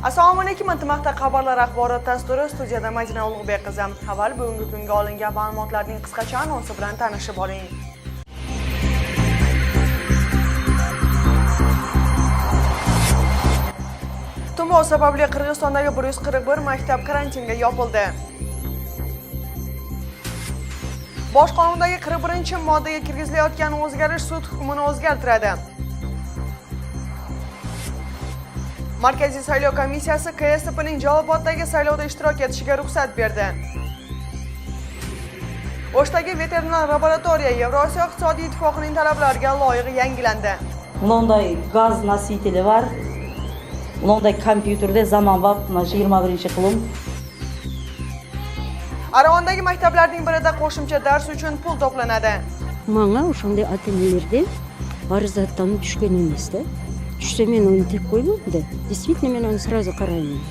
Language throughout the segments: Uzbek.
Assalomu alaykum, Intimoqda xabarlar axborot dasturi, studiyada Madina Ulug'bek qizim. Avval bugungi kunga olingan ma'lumotlarning qisqacha anonsi bilan tanishib oling. Tumov sababli Qirg'izistondagi 141 maktab karantinga yopildi. Bosh qonundagi 41-moddaga kirgizilayotgan o'zgarish sud hukmini o'zgartiradi. Markaziy saylov komissiyasi KSTPning Jaloboddagi saylovda ishtirok etishiga ruxsat berdi. O'shdagi veterinar laboratoriya Yevrosiyo iqtisodiy ittifoqining talablariga loyiq yangilandi. Bunday gaz nasiteli var. Bunday kompyuterda zamonbop 21-qilim. Arondagi maktablarning birida qo'shimcha dars uchun pul to'planadi. Menga o'shanday ota-onalarda arizatdan tushgan emas-da. Tushsa men uni tek qo'ymayman-da. Действительно men uni сразу qarayman.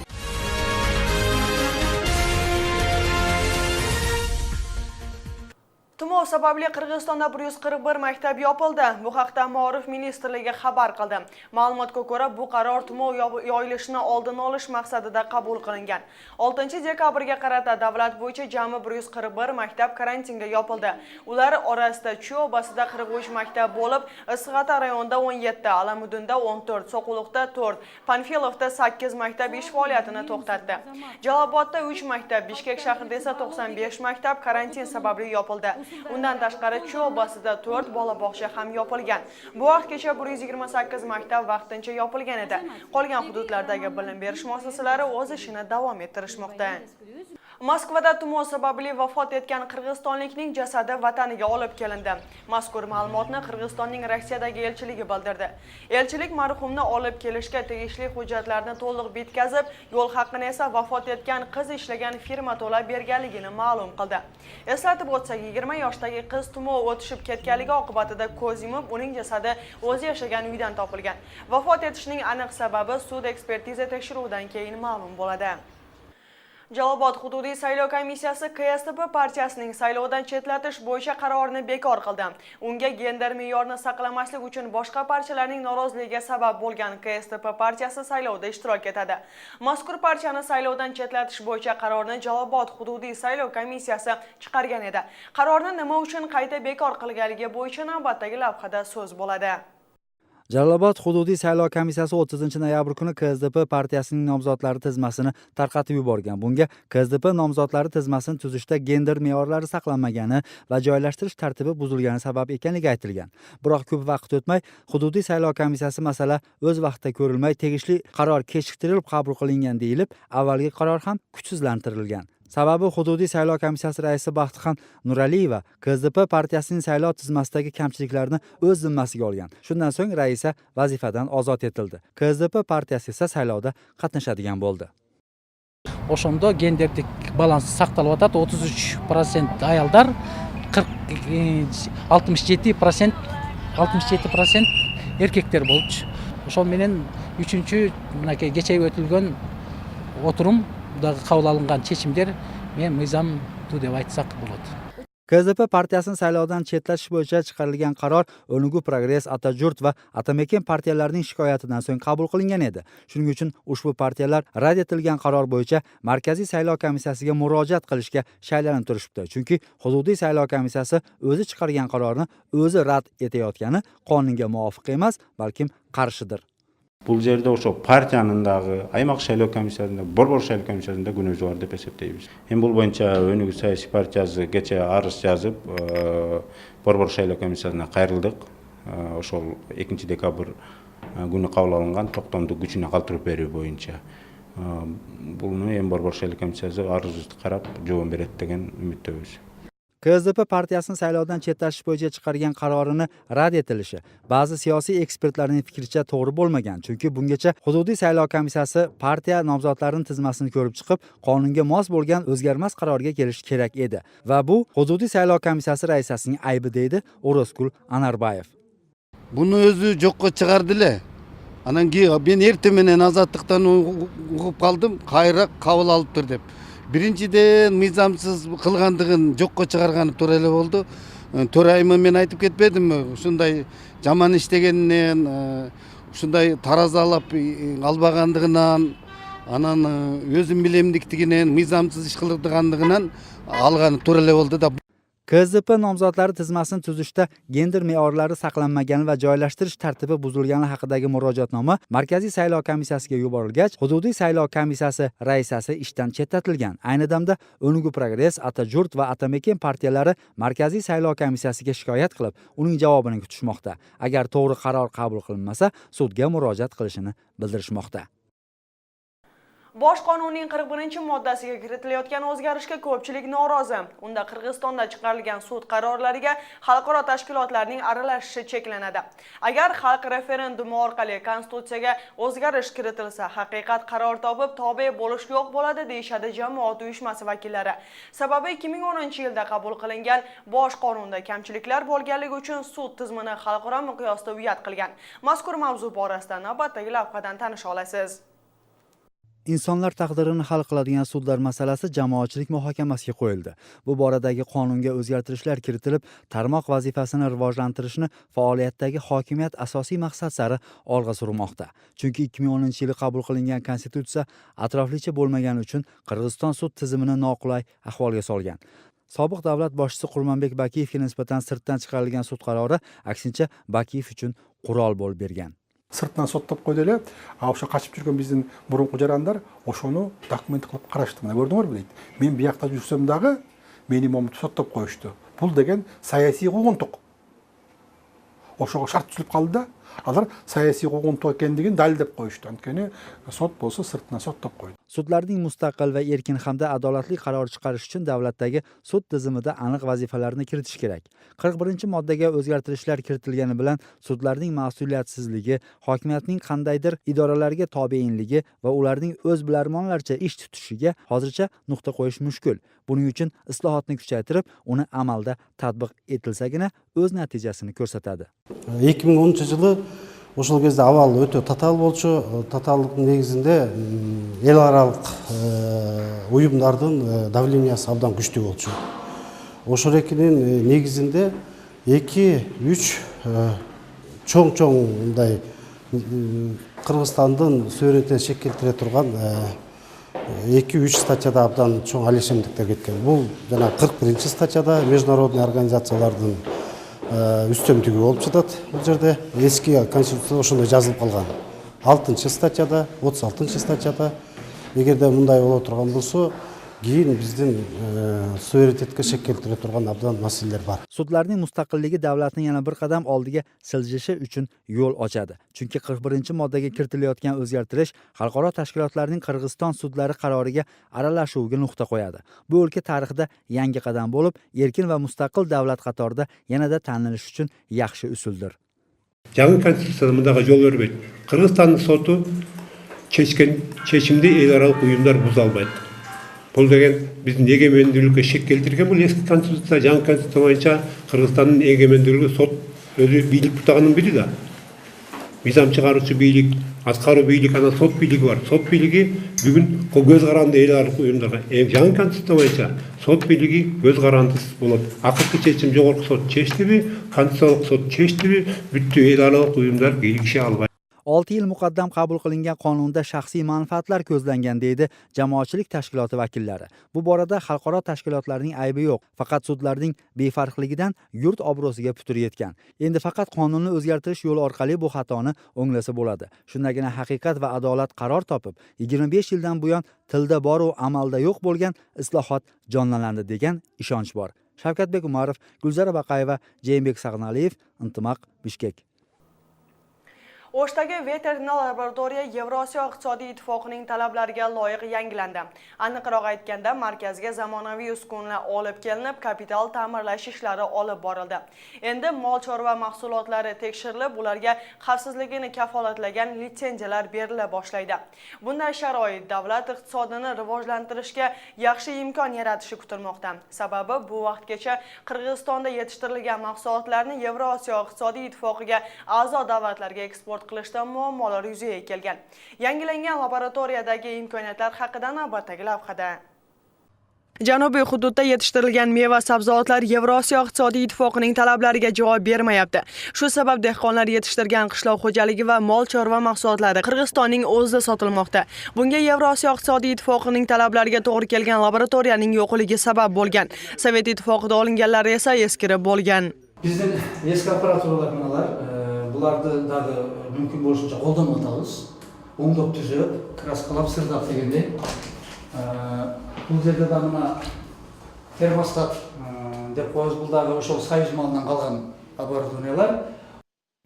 Tumov sababli Qirg'izistonda 141 maktab yopildi. Bu haqda Ma'rif ministrligi xabar qildi. Ma'lumotga ko'ra, bu qaror tumov yoyilishini oldini olish maqsadida qabul qilingan. 6-dekabrga qarata davlat bo'yicha jami 141 maktab karantinga yopildi. Ular orasida Chu obasida 43 maktab bo'lib, Issiqxo'ta rayonida 17, Alamudinda 14, So'quluqda 4, Panfilovda 8 maktab ish faoliyatini to'xtatdi. Jalobodda 3 maktab, Bishkek shahrida esa 95 maktab karantin sababli yopildi. Undan tashqari Chu obasida 4 bola bog'cha ham yopilgan. Bu vaqtgacha 128 maktab vaqtincha yopilgan edi. Qolgan hududlardagi bilim berish muassasalari o'z ishini davom ettirishmoqda. Moskvada tumov sababli vafot etgan qirg'izistonlikning jasadi vataniga olib kelindi. Mazkur ma'lumotni Qirg'izistonning Rossiyadagi elchiligi bildirdi. Elchilik marhumni olib kelishga tegishli hujjatlarni to'liq bitkazib, yo'l haqqini esa vafot etgan qiz ishlagan firma to'lab berganligini ma'lum qildi. Eslatib o'tsak, 20 yoshdagi qiz tumov o'tishib ketganligi oqibatida ko'z yumib, uning jasadi o'zi yashagan uydan topilgan. Vafot etishining aniq sababi sud ekspertiza tekshiruvidan keyin ma'lum bo'ladi. Jalobod hududiy saylov komissiyasi KSTP partiyasining saylovdan chetlatish bo'yicha qarorini bekor qildi. Unga gender me'yorini saqlamaslik uchun boshqa partiyalarning noroziligiga sabab bo'lgan KSTP partiyasi saylovda ishtirok etadi. Mazkur partiyani saylovdan chetlatish bo'yicha qarorni Jalobod hududiy saylov komissiyasi chiqargan edi. Qarorni nima uchun qayta bekor qilganligi bo'yicha navbatdagi lavhada so'z bo'ladi. Jalolobod hududiy saylov komissiyasi 30-noyabr kuni KSDP partiyasining nomzodlari tizmasini tarqatib yuborgan. Bunga KSDP nomzodlari tizmasini tuzishda gender me'yorlari saqlanmagani va joylashtirish tartibi buzilgani sabab ekanligi aytilgan. Biroq ko'p vaqt o'tmay hududiy saylov komissiyasi masala o'z vaqtida ko'rilmay, tegishli qaror kechiktirilib qabul qilingan deyilib, avvalgi qaror ham kuchsizlantirilgan. Sababi hududiy saylov komissiyasi raisi Baxtixon Nuraliyeva KSDP partiyasining saylov tizmasidagi kamchiliklarni o'z zimmasiga olgan. Shundan so'ng raisa vazifadan ozod etildi. KSDP partiyasi esa saylovda qatnashadigan bo'ldi. O'shanda genderlik balans saqtalib o'tadi. 33% ayollar, 67% erkeklar bo'ldi. O'sha menen 3-kechagi o'tilgan o'tirumda qabul qilingan chechimlar men mizamdu deb aytsak bo'ladi. KSDP partiyasini saylovdan chetlash bo'yicha chiqarilgan qaror O'nugu Progress, Atajurt va Atamekin partiyalarining shikoyatidan so'ng qabul qilingan edi. Shuning uchun ushbu partiyalar rad etilgan qaror bo'yicha Markaziy saylov komissiyasiga murojaat qilishga shaylanib turishibdi. Chunki hududiy saylov komissiyasi o'zi chiqargan qarorni o'zi rad etayotgani qonunga muvofiq emas, balkim qarshidir. Bu yerda o'sha partiyaningdagi aymoq saylov komissiyasida, bor saylov komissiyasida gunohi bor deb hisoblaymiz. Hem bu bo'yicha O'nugu siyosiy partiyasigacha arz yozib, bor saylov komissiyasiga qayrildik. O'sha 2-dekabr kuni qabul qilingan to'xtamni kuchini qoldirib berish bo'yicha. Buni ham bor saylov komissiyasi arzni qarab javob beradi degan umiddamiz. KSDP partiyasini saylovdan chetlatish bo'yicha chiqargan qarorini rad etilishi ba'zi siyosiy ekspertlarning fikricha to'g'ri bo'lmagan. Chunki bungacha hududiy saylov komissiyasi partiya nomzodlarining tizmasini ko'rib chiqib, qonunga mos bo'lgan o'zgarmas qarorga kelish kerak edi. Va bu hududiy saylov komissiyasi raisasining aybi deydi O'rozgul Anarbayev. Buni o'zi jo'qqa chiqardilar. Anan keyin men ertemenen azodlikdan o'qib qoldim, qayra qabul olibdir deb. Birinchiden mizamsız qilgandigin jo'qqa chiqargani to'g'ri bo'ldi. To'raymi men aytib ketmedimmi? Shunday jomon ishlaganidan, shunday tarazalab albagandigidan Анан өзүм билемдиктигинен мыйзамсыз иш кылдыргандыгынан алганы туура эле болду да. KSDP nomzodlari tizmasini tuzishda gender me'yorlari saqlanmagani va joylashtirish tartibi buzilgani haqidagi murojaatnoma Markaziy saylov komissiyasiga yuborilgach, hududiy saylov komissiyasi raisasi ishdan chetlatilgan. Ayni damda O'nugu Progress, Atajurt va Atameken partiyalari Markaziy saylov komissiyasiga shikoyat qilib, uning javobini kutishmoqda. Agar to'g'ri qaror qabul qilinmasa, sudga murojaat qilishini bildirishmoqda. Bosh qonunning 41-moddasiga kiritilayotgan o'zgarishga ko'pchilik norozi. Unda Qirg'izistonda chiqarilgan sud qarorlariga xalqaro tashkilotlarning aralashishi cheklanadi. Agar xalq referendumi orqali konstitutsiyaga o'zgarish kiritilsa, haqiqat qaror topib, tobe bo'lish yo'q bo'ladi deyishadi jamoat uyushmasi vakillari. Sababi 2010-yilda qabul qilingan bosh qonunda kamchiliklar bo'lganligi uchun sud tizimini xalqaro miqyosda uyat qilgan. Mazkur mavzu borasida navbatdagi lavhadan tanisha olasiz. Insonlar taqdirini hal qiladigan sudlar masalasi jamoatchilik muhokamasiga qo'yildi. Bu boradagi qonunga o'zgartirishlar kiritilib, tarmoq vazifasini rivojlantirishni faoliyatdagi hokimiyat asosiy maqsad sari olg'a surmoqda. Chunki 2010-yili qabul qilingan konstitutsiya atroflicha bo'lmagani uchun Qirg'iziston sud tizimini noqulay ahvolga solgan. Sobiq davlat boshchisi Qurmanbek Bakiyevga nisbatan sirtdan chiqarilgan sud qarori aksincha Bakiyev uchun qurol bo'lib bergan. Sırttan sottap koydu ele, o'sha qaçıp жүрген биздин бурунку жарандар ошону документ кылып карашты. Мына көрдүңөрбү дейт. Мен биякта жүрсөм дагы мени момунту соттоп коюшту. Бул деген саясий куугунтук. Ошого шарт түзүлүп калды да, алар саясий куугунтук экендигин далилдеп коюшту. Анткени сот болсо сыртынан соттоп койду. Sudlarning mustaqil va erkin hamda adolatli qaror chiqarish uchun davlatdagi sud tizimida aniq vazifalarni kiritish kerak. 41-moddaga o'zgartirishlar kiritilgani bilan sudlarning mas'uliyatsizligi, hokimiyatning qandaydir idoralarga tobeinligi va ularning o'z bilarmonlarcha ish tutishiga hozircha nuqta qo'yish mushkul. Buning uchun islohotni kuchaytirib, uni amalda tatbiq etilsagina o'z natijasini ko'rsatadi. 2010-жылы ошол кезде абал өтө татаал болчу. Татаалдыктын негизинде эл аралык уюмдардын давлениясы абдан күчтүү болчу. Ошол экинин негизинде 2-3 чоң мындай Кыргызстандын суверенитетин шекелтире турган 2-3 статьяда абдан чоң алешемдиктер кеткен. Бул жана 41-статьяда международный организациялардын үстөмдүгү болуп жатат. Бул жерде эски конституцияда ошондой жазылып калган. 6-статьяда, 36-статьяда эгерде мындай боло турган болсо, кийин биздин суверенитетке шек келтире турган абдан маселелер бар. Sudlarning mustaqilligi davlatning yana bir qadam oldiga siljishi uchun yo'l ochadi. Chunki 41-moddaga kiritilayotgan o'zgartirish xalqaro tashkilotlarning Qirg'iziston sudlari qaroriga aralashuviga nuqta qo'yadi. Bu o'lka tarixida yangi qadam bo'lib, erkin va mustaqil davlat qatorida yanada tanilish uchun yaxshi usuldir. Жаңы конституцияда мындайга жол бербейт. Кыргызстандын соту чечкен чечимди эл аралык уюмдар буза албайт. Бул деген биздин эгемендүүлүккө шек келтирген. Бул эски конституция, жаңы конституция боюнча Кыргызстандын эгемендүүлүгү сот өзү бийлик бутаганын бири да. Мыйзам чыгаруучу бийлик, аткаруу бийлик, анан сот бийлиги бар. Сот бийлиги бүгүн көз каранды эл аралык уюмдарга, жаңы конституция боюнча сот бийлиги көз карандысыз болот. Акыркы чечим жогорку сот чечтиби, конституциялык сот чечтиби, бүттү эл аралык уюмдар киргише албайт. 6 yil muqaddam qabul qilingan qonunda shaxsiy manfaatlar ko'zlangan deydi jamoatchilik tashkiloti vakillari. Bu borada xalqaro tashkilotlarning aybi yo'q, faqat sudlarning befarqligidan yurt obro'siga putur yetgan. Endi faqat qonunni o'zgartirish yo'li orqali bu xatoni o'nglasa bo'ladi. Shundagina haqiqat va adolat qaror topib, 25 yildan buyon tilda bor u amalda yo'q bo'lgan islohot jonlanadi degan ishonch bor. Shavkatbek Umarov, Gulzara Baqayeva, Jeymbek Sag'naliyev, Intimaq, Bishkek. O'shdagi veterinar laboratoriya Yevrosiyo iqtisodiy ittifoqining talablariga loyiq yangilandi. Aniqroq aytganda, markazga zamonaviy uskunalar olib kelinib, kapital ta'mirlash ishlari olib borildi. Endi mol chorva mahsulotlari tekshirilib, ularga xavfsizligini kafolatlagan litsenziyalar berila boshlaydi. Bunday sharoit davlat iqtisodini rivojlantirishga yaxshi imkon yaratishi kutilmoqda. Sababi bu vaqtgacha Qirg'izistonda yetishtirilgan mahsulotlarni Yevrosiyo iqtisodiy ittifoqiga a'zo davlatlarga eksport qilishda muammolar yuzaga kelgan. Yangilangan laboratoriyadagi imkoniyatlar haqida navbatdagi lavhada. Janubiy hududda yetishtirilgan meva sabzavotlar Yevrosiyo iqtisodiy ittifoqining talablariga javob bermayapti. Shu sabab dehqonlar yetishtirgan qishloq xo'jaligi va mol chorva mahsulotlari Qirg'izistonning o'zida sotilmoqda. Bunga Yevrosiyo iqtisodiy ittifoqining talablariga to'g'ri kelgan laboratoriyaning yo'qligi sabab bo'lgan. Sovet ittifoqida olinganlar esa eskirib bo'lgan. Bizning eski apparaturalar manalar, bularni dag'i mumkin bo'lishincha qo'ldanib o'tamiz. O'ngdab tuzib, kraskalab sirdab degandek. Bu yerda da mana termostat deb qo'yamiz, buldagi o'sha Soyuz molidan qolgan laboratoriyalar.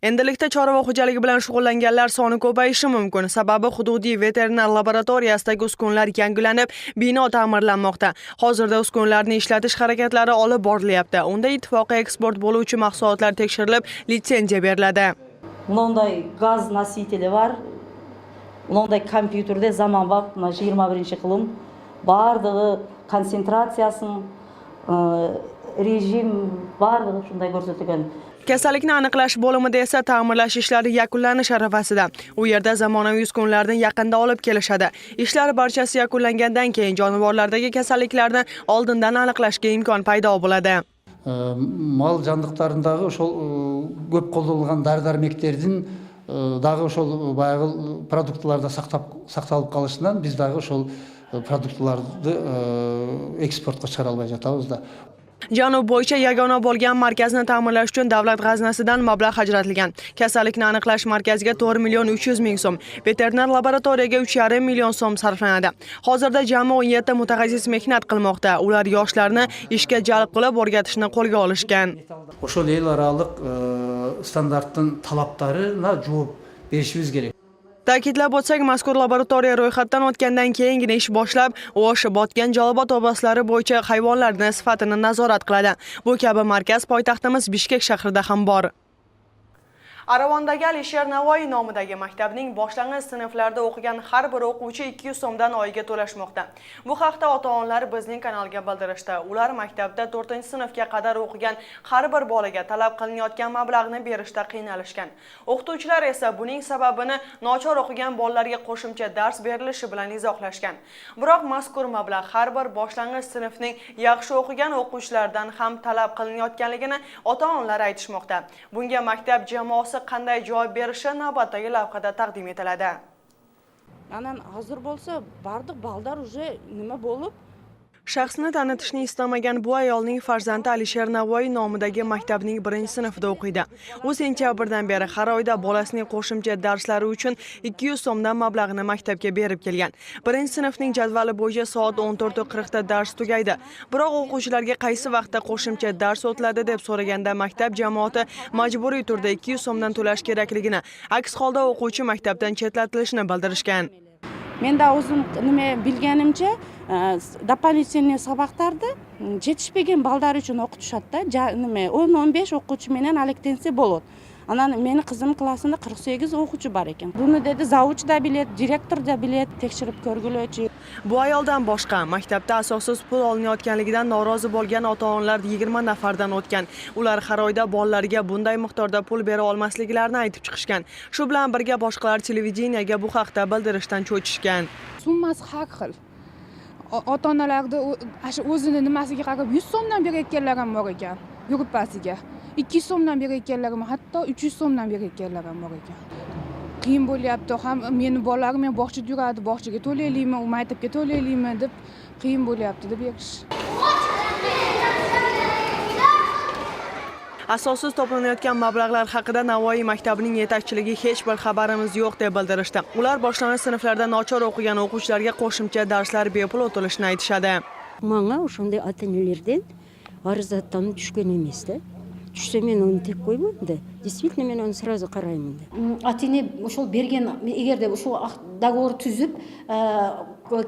Endilikda chorva xo'jaligi bilan shug'ullanganlar soni ko'payishi mumkin. Sababi hududiy veterinar laboratoriyasidagi uskunalar yangilanib, bino ta'mirlanmoqda. Hozirda uskunalarni ishlatish harakatlari olib borilyapti. Unda ittifoqqa eksport bo'luvchi mahsulotlar tekshirilib, litsenziya beriladi. Bunday gaz nasiteli var. Bunday kompyuterda zamonbop 21-qilim bardығы konsentratsiyaсын, rejim bardығы shunday ko'rsatilgan. Kasallikni aniqlash bo'limida esa ta'mirlash ishlari yakunlanish arafasida. U yerda zamonaviy uskunalarni yaqinda olib kelishadi. Ishlar barchasi yakunlangandan keyin jonivorlardagi kasalliklarni oldindan aniqlashga imkon paydo bo'ladi. Mal jandiqlarındagi o'sha ko'p qo'llanilgan dori-darmeklerдің дағы ошол баягы продуктларда сакталып калышынан биз дагы ошол продуктларды экспортко чыгара албай жатабыз да. Janub bo'yicha yagona bo'lgan markazni ta'mirlash uchun davlat g'aznasidan mablag' ajratilgan. Kasallikni aniqlash markaziga 4 million 300 ming so'm, veterinar laboratoriyaga 3,5 million so'm sarflanadi. Hozirda jami 17 mutaxassis mehnat qilmoqda. Ular yoshlarni ishga jalb qilib o'rgatishni qo'lga olishgan. Ошол эл аралык стандарттын талаптарына жооп беришибиz керек. Ta'kidlab o'tsak, mazkur laboratoriya ro'yxatdan o'tgandan keyingina ish boshlab, o'sh botgan Jolibot oblastlari bo'yicha hayvonlarning sifatini nazorat qiladi. Bu kabi markaz poytaxtimiz Bishkek shahrida ham bor. Aravondagi Alisher Navoiy nomidagi maktabning boshlang'ich sinflarda o'qigan har bir o'quvchi 200 so'mdan oyiga to'lashmoqda. Bu haqda ota-onalar bizning kanalga bildirishdi. Ular maktabda 4-sinfga qadar o'qigan har bir bolaga talab qilinayotgan mablag'ni berishda qiynalishgan. O'qituvchilar esa buning sababini nochor o'qigan bolalarga qo'shimcha dars berilishi bilan izohlashgan. Biroq mazkur mablag' har bir boshlang'ich sinfning yaxshi o'qigan o'quvchilaridan ham talab qilinayotganligini ota-onalar aytishmoqda. Bunga maktab jamoasi qanday javob berishi navbatdagi lavhada taqdim etiladi. Anan hozir bo'lsa, bardiq baldar уже nima bo'lib? Shaxsni tanitishni istamagan bu ayolning farzandi Alisher Navoiy nomidagi maktabning 1-sinfida o'qiydi. U sentyabrdan beri har oyda bolasining qo'shimcha darslari uchun 200 so'mdan mablag'ni maktabga berib kelgan. 1-sinfning jadvali bo'yicha soat 14:40 da dars tugaydi. Biroq o'quvchilarga qaysi vaqtda qo'shimcha dars o'tiladi deb so'raganda maktab jamoati majburiy turda 200 so'mdan to'lash kerakligini, aks holda o'quvchi maktabdan chetlatilishini bildirishgan. Menda o'zim nima bilganimcha, дополнительный sabaqlarda yetishmagan baldar uchun o'qitishadi-da. Nima 10-15 o'quvchi bilan alektensiya bo'ladi. Anan meni qizim klassida 48 o'quvchi bor ekan. Buni dedi zavuch da biladi, direktor da biladi, tekshirib ko'rguvchi. Bu ayoldan boshqa maktabda asossiz pul olinayotganligidan norozi bo'lgan ota-onalar 20 nafardan o'tgan. Ular har oyda bolalarga bunday miqdorda pul bera olmasliklarini aytib chiqishgan. Shu bilan birga boshqalar televideniyaga bu haqda bildirishdan cho'chishgan. Summasi har xil. Ota-onalarda o'zini nimasiga qarab 100 so'mdan berayotganlar ham bor ekan, gruppasiga. 200 so'mdan berayotganlar ham, hatto 300 so'mdan berayotganlar ham bor ekan. Qiyin bo'lyapti. Ham meni bolalarim men bog'chada yuradi, bog'chaga to'laylikmi, u maktabga to'laylikmi deb qiyin bo'lyapti deb berish. Asossiz to'planayotgan mablag'lar haqida Navoiy maktabining yetakchiligi hech bir xabarimiz yo'q deb bildirishdi. Ular boshlang'ich sinflarda nochor o'qigan o'quvchilarga qo'shimcha darslar bepul o'tilishini aytishadi. Menga o'shanday ota-onalardan arizatdan tushgan emas-da. Tushsa men uni tek qo'ymayman-da. Действительно men uni сразу qarayman-da. Ата-эне ошол берген, эгерде ушул договор түзүп,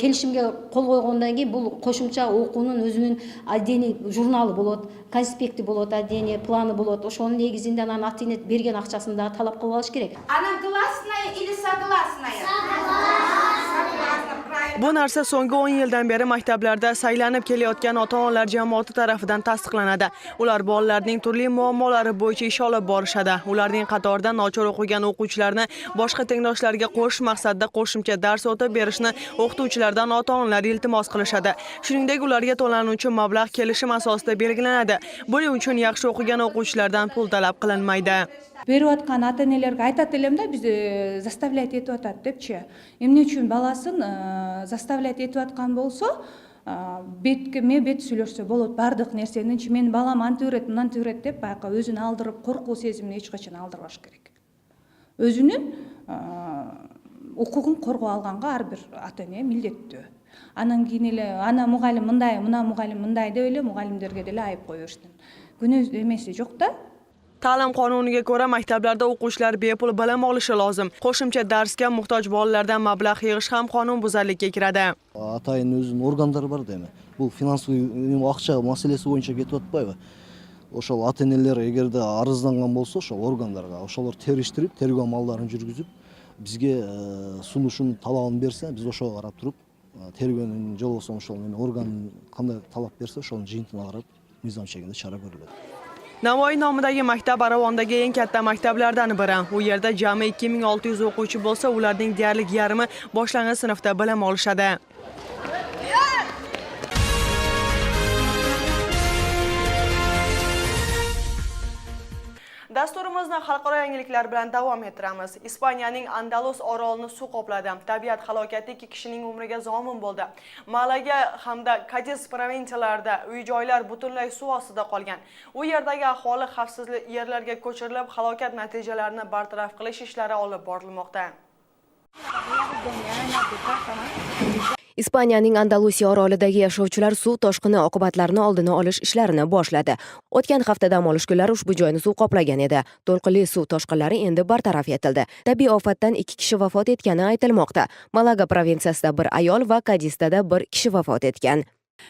келишимге кол койгондон кийин бул кошумча окуунун өзүнүн отдельный журналы болот, конспекти болот, отдельный планы болот. Ошонун негизинде анан ата-эне берген акчасын дагы талап кылып алыш керек. Она гласная или согласная? Согласна. Согласна, правильно. Bu narsa so'nggi 10 yildan beri maktablarda saylanib kelayotgan ota-onalar jamoati tarafidan tasdiqlanadi. Ular bolalarning turli muammolari bo'yicha ish olib borishadi. Ularning qatorida nochor o'qigan o'quvchilarni boshqa tengdoshlariga qo'shish maqsadida qo'shimcha dars o'tib berishni o'qituvchilardan ota-onalar iltimos qilishadi. Shuningdek, ularga to'lanuvchi mablag' kelishim asosida belgilanadi. Buning uchun yaxshi o'qigan o'quvchilardan pul talab qilinmaydi. Berayotgan ota-onalarga aytат elimda, biz заставлять etib atat debchi. Emne uchun balaсын заставлять etib atgan bolsa, betke bet сөйлөшсө болот бардык нерсенин. Мен балам анты үйрөт, мынанты үйрөт деп байка өзүн алдырып, коркуу сезимин эч качан алдырбаш керек. Өзүнүн укугун коргоо алганга ар бир ата-эне милдеттүү. Анан кийин эле ана мугалим мындай, мына мугалим мындай деп эле мугалимдерге деле айып коюп беришти. Күнөө эмеси жок да. Ta'lim qonuniga ko'ra maktablarda o'quvchilar bepul bilim olishi lozim. Qo'shimcha darsga muhtoj bolalardan mablag' yig'ish ham qonunbuzarlikka kiradi. Атайын өзүнүн органдары бар деме. Бул финансовый акча маселеси боюнча кетип атпайбы? Ошол ата-энелер эгерде арызданган болсо, ошол органдарга, ошолор териштирип, тергөө амалдарын жүргүзүп, бизге сунушун талабын берсе, биз ошого карап туруп, тергөөнүн жолбосо ошол менен орган кандай талап берсе, ошонун жыйынтыгына карап, мыйзам чегинде чара көрүлөт. Navoiy nomidagi maktab Aravondagi eng katta maktablardan biri. U yerda jami 2600 o'quvchi bo'lsa, ularning deyarli yarmi boshlang'ich sinfda bilim olishadi. Dasturimizni xalqaro yangiliklar bilan davom ettiramiz. Ispaniyaning Andalus orolini suv qopladi. Tabiat halokati 2 kishining umriga zomin bo'ldi. Malaga hamda Cadiz provinsiyalarida uy-joylar butunlay suv ostida qolgan. U yerdagi aholi xavfsiz yerlarga ko'chirilib, halokat natijalarini bartaraf qilish ishlari olib borilmoqda. Ispaniyaning Andalusiya orolidagi yashovchilar suv toshqini oqibatlarini oldini olish ishlarini boshladi. O'tgan hafta dam olish kunlari ushbu joyni suv qoplagan edi. To'lqinli suv toshqinlari endi bartaraf etildi. Tabiiy ofatdan 2 kishi vafot etgani aytilmoqda. Malaga provinsiyasida bir ayol va Cadizda bir kishi vafot etgan.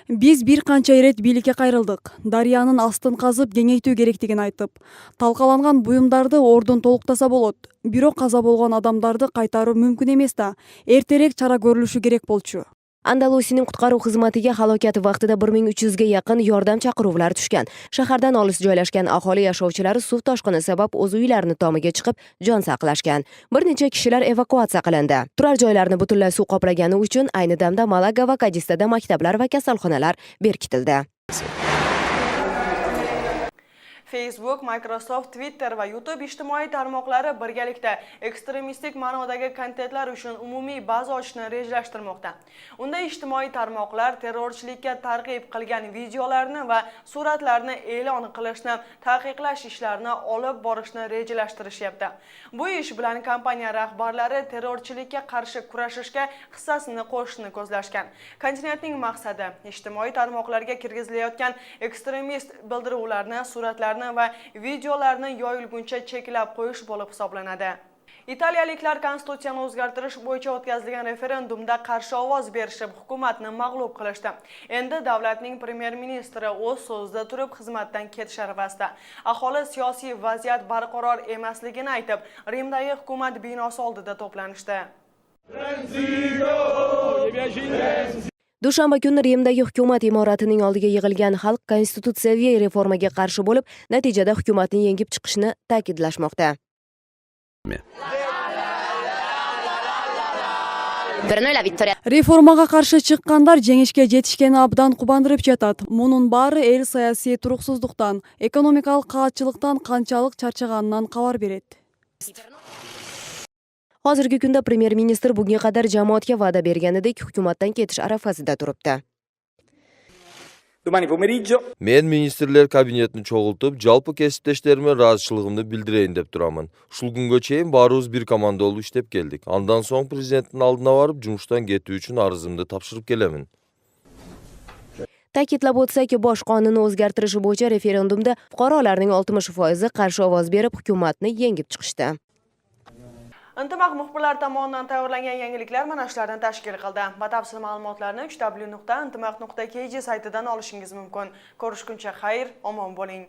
Biz bir qancha irет бийликке кайрылдык. Дарыянын астын казып кеңейтүү керектигин айтып, талкаланган буюмдарды ордун толуктаса болот. Бирок каза болгон адамдарды кайтаруу мүмкүн эмес да. Эртерээк чара көрүлүшү керек болчу. Andalусиянын куткаруу кызматыга halokati vaqtida 1300 ga yaqin yordam chaqiruvlar tushgan. Shahardan olis joylashgan aholi yashovchilari suv toshqini sabab o'z uylarining tomiga chiqib jon saqlashgan. Bir necha kishilar evakuatsiya qilindi. Turar joylarni butunlay suv qoplagani uchun ayni damda Malaga va Cadizda maktablar va kasalxonalar berkitildi. Facebook, Microsoft, Twitter va YouTube ijtimoiy tarmoqlari birgalikda ekstremistik ma'nodagi kontentlar uchun umumiy baza ochishni rejalashtirmoqda. Unda ijtimoiy tarmoqlar terrorchilikka targ'ib qilgan videolarni va suratlarni e'lon qilishni, taqiqlash ishlarini olib borishni rejalashtirishyapti. Bu ish bilan kompaniya rahbarlari terrorchilikka qarshi kurashishga hissasini qo'shishni ko'zlashgan. Kontinentning maqsadi ijtimoiy tarmoqlarga kirgizilayotgan ekstremist bildiruvlarni, suratlarni va videolarni yoyilguncha cheklab qo'yish bo'lib hisoblanadi. Italiyaliklar konstitutsiyani o'zgartirish bo'yicha o'tkazilgan referendumda qarshi ovoz berishib, hukumatni mag'lub qilishdi. Endi davlatning premyer-ministri o'z so'zida turib xizmatdan ketish arafasida. Aholi siyosiy vaziyat barqaror emasligini aytib, Rimdagi hukumat binosi oldida to'planishdi. Dushanba kuni Rimdagi hukumat imoratining oldiga yig'ilgan xalq konstitutsiyaviy reformaga qarshi bo'lib, natijada hukumatni yengib chiqishni ta'kidlashmoqda. Реформага каршы чыккандар жеңишке жетишкени абдан кубандырып жатат. Мунун баары эл саясий туруксуздуктан, экономикалык каатчылыктан канчалык чарчаганынан кабар берет. Hozirgi kunda premyer-ministr bunga qadar jamoatga va'da berganidek hukumatdan ketish arafasida turibdi. Men ministrler kabinetini çoğultup, жалпы кесиптештериме ыраазычылыгымды билдирейин деп турамын. Ушул күнгө чейин баарыбыз бир команда болуп иштеп келдик. Андан соң президенттин алдына барып, жумуштан кетүү үчүн арызымды тапшырып келемин. Ta'kidlab o'tsak, bosh qonunni o'zgartirish bo'yicha referendumda fuqarolarning 60% qarshi ovoz berib, hukumatni yengib chiqishdi. Intimaq muxbirlar tomonidan tayyorlangan yangiliklar mana shularni tashkil qildi. Batafsil ma'lumotlarni www.intimaq.kg saytidan olishingiz mumkin. Ko'rishguncha xayr, omon bo'ling.